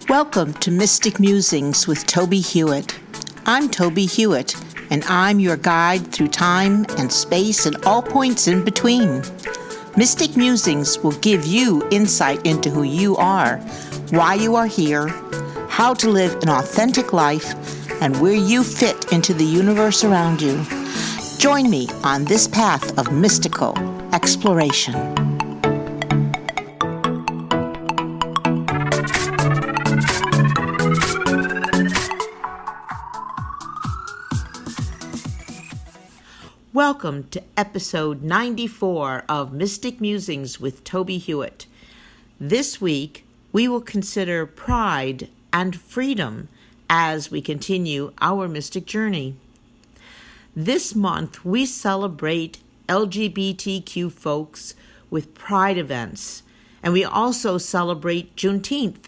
Welcome to Mystic Musings with Tobie Hewitt. I'm Tobie Hewitt, and I'm your guide through time and space and all points in between. Mystic Musings will give you insight into who you are, why you are here, how to live an authentic life, and where you fit into the universe around you. Join me on this path of mystical exploration. Welcome to episode 94 of Mystic Musings with Tobie Hewitt. This week, we will consider pride and freedom as we continue our mystic journey. This month, we celebrate LGBTQ folks with pride events, and we also celebrate Juneteenth,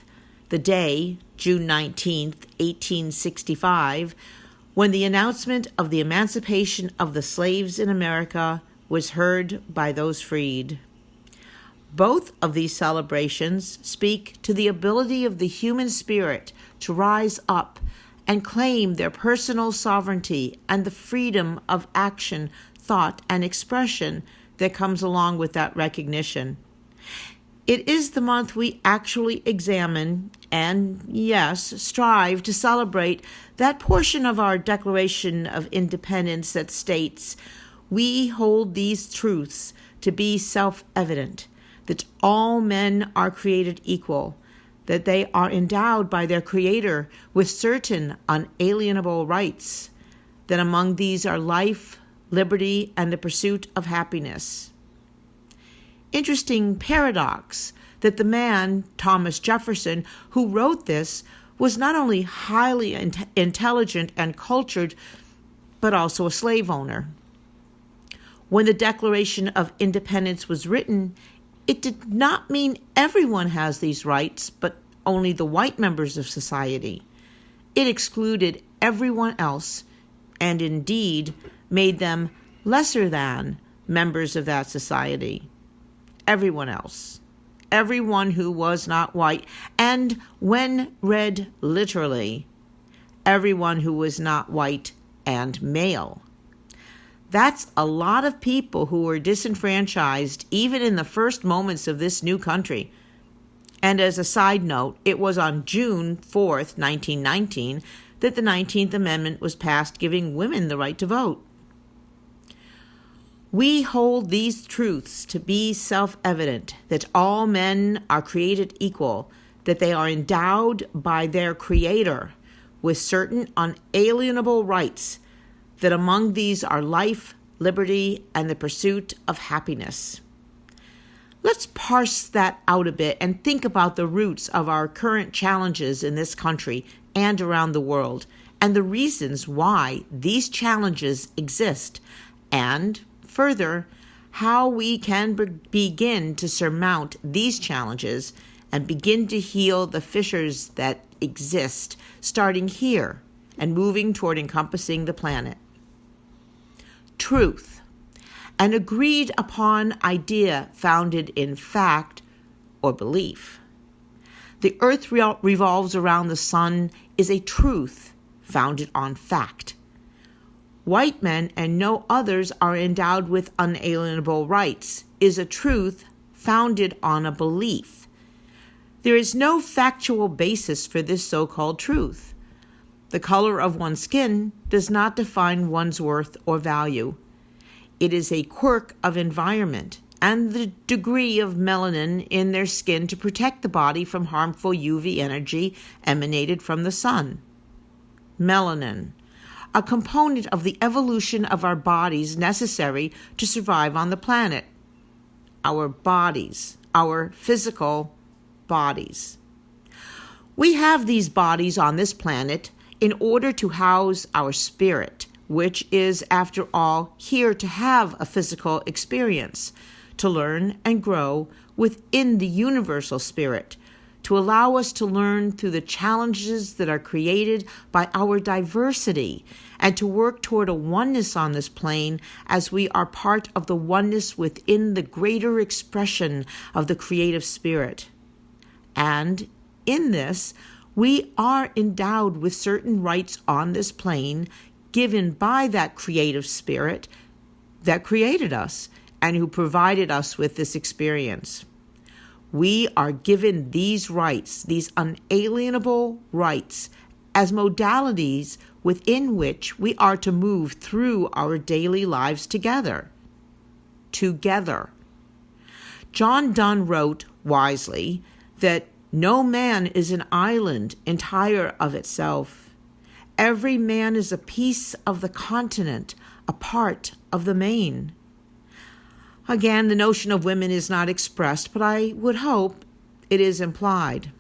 the day, June 19th, 1865, when the announcement of the emancipation of the slaves in America was heard by those freed. Both of these celebrations speak to the ability of the human spirit to rise up and claim their personal sovereignty and the freedom of action, thought, and expression that comes along with that recognition. It is the month we actually examine and, yes, strive to celebrate that portion of our Declaration of Independence that states, "We hold these truths to be self-evident, that all men are created equal, that they are endowed by their Creator with certain unalienable rights, that among these are life, liberty, and the pursuit of happiness." Interesting paradox that the man, Thomas Jefferson, who wrote this, was not only highly intelligent and cultured, but also a slave owner. When the Declaration of Independence was written, it did not mean everyone has these rights, but only the white members of society. It excluded everyone else, and indeed made them lesser than members of that society. Everyone else. Everyone who was not white, and when read literally, everyone who was not white and male. That's a lot of people who were disenfranchised even in the first moments of this new country. And as a side note, it was on June 4th, 1919, that the 19th Amendment was passed giving women the right to vote. We hold these truths to be self-evident, that all men are created equal, that they are endowed by their Creator with certain unalienable rights, that among these are life, liberty, and the pursuit of happiness. Let's parse that out a bit and think about the roots of our current challenges in this country and around the world, and the reasons why these challenges exist, and further, how we can begin to surmount these challenges and begin to heal the fissures that exist, starting here and moving toward encompassing the planet. Truth, an agreed upon idea founded in fact or belief. The earth revolves around the sun is a truth founded on fact. White men and no others are endowed with unalienable rights is a truth founded on a belief. There is no factual basis for this so-called truth. The color of one's skin does not define one's worth or value. It is a quirk of environment and the degree of melanin in their skin to protect the body from harmful UV energy emanated from the sun. Melanin, a component of the evolution of our bodies necessary to survive on the planet. Our bodies, our physical bodies. We have these bodies on this planet in order to house our spirit, which is, after all, here to have a physical experience, to learn and grow within the universal spirit, to allow us to learn through the challenges that are created by our diversity, and to work toward a oneness on this plane as we are part of the oneness within the greater expression of the creative spirit. And in this, We are endowed with certain rights on this plane given by that creative spirit that created us and who provided us with this experience. We are given these rights, these unalienable rights, as modalities within which we are to move through our daily lives together. John Donne wrote wisely that no man is an island entire of itself. Every man is a piece of the continent, a part of the main. Again, the notion of women is not expressed, but I would hope it is implied.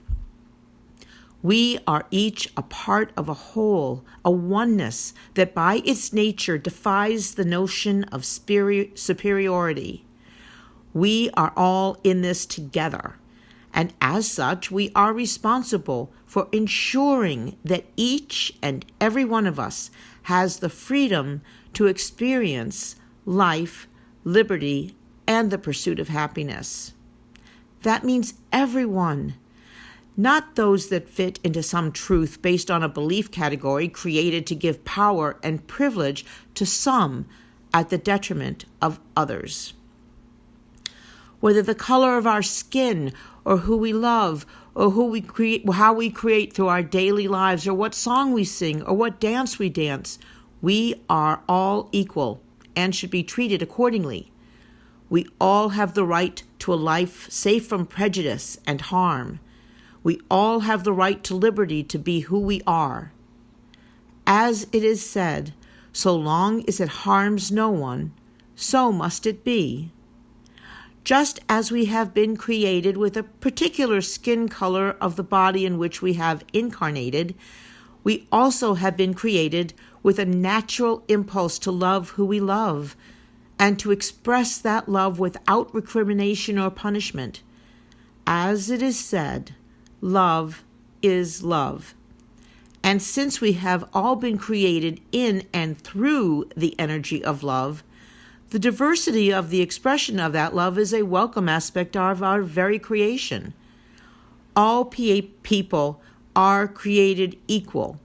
We are each a part of a whole, a oneness that by its nature defies the notion of superiority. We are all in this together, and as such, we are responsible for ensuring that each and every one of us has the freedom to experience life, liberty, and the pursuit of happiness. That means everyone, not those that fit into some truth based on a belief category created to give power and privilege to some at the detriment of others. Whether the color of our skin, or who we love, or how we create through our daily lives, or what song we sing, or what dance we dance, we are all equal and should be treated accordingly. We all have the right to a life safe from prejudice and harm. We all have the right to liberty to be who we are. As it is said, so long as it harms no one, so must it be. Just as we have been created with a particular skin color of the body in which we have incarnated, we also have been created with a natural impulse to love who we love and to express that love without recrimination or punishment. As it is said, love is love. And since we have all been created in and through the energy of love, the diversity of the expression of that love is a welcome aspect of our very creation. All people are created equal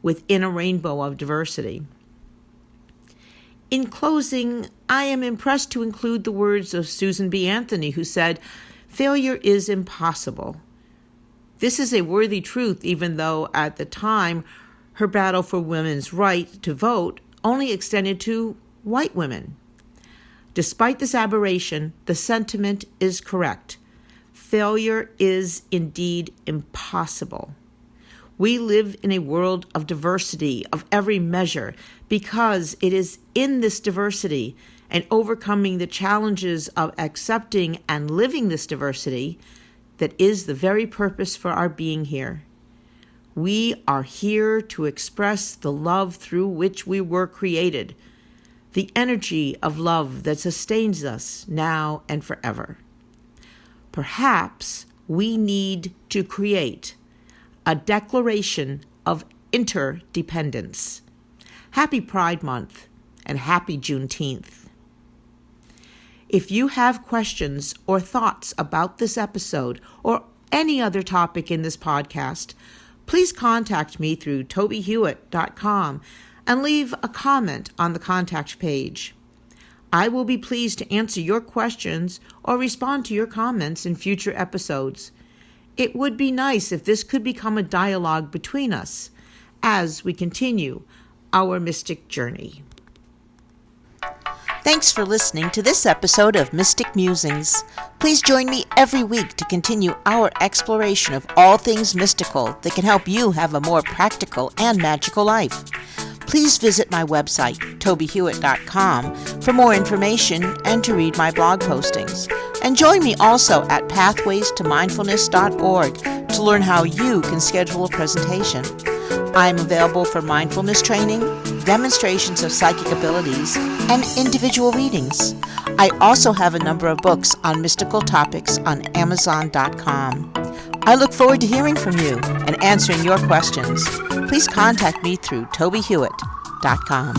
within a rainbow of diversity. In closing, I am impressed to include the words of Susan B. Anthony, who said, "Failure is impossible." This is a worthy truth, even though at the time her battle for women's right to vote only extended to white women. Despite this aberration, the sentiment is correct. Failure is indeed impossible. We live in a world of diversity of every measure because it is in this diversity and overcoming the challenges of accepting and living this diversity that is the very purpose for our being here. We are here to express the love through which we were created, the energy of love that sustains us now and forever. Perhaps we need to create a declaration of interdependence. Happy Pride Month and happy Juneteenth. If you have questions or thoughts about this episode or any other topic in this podcast, please contact me through tobiehewitt.com and leave a comment on the contact page. I will be pleased to answer your questions or respond to your comments in future episodes. It would be nice if this could become a dialogue between us as we continue our mystic journey. Thanks for listening to this episode of Mystic Musings. Please join me every week to continue our exploration of all things mystical that can help you have a more practical and magical life. Please visit my website, tobiehewitt.com, for more information and to read my blog postings. And join me also at pathwaystomindfulness.org to learn how you can schedule a presentation. I am available for mindfulness training, demonstrations of psychic abilities, and individual readings. I also have a number of books on mystical topics on Amazon.com. I look forward to hearing from you and answering your questions. Please contact me through tobiehewitt.com.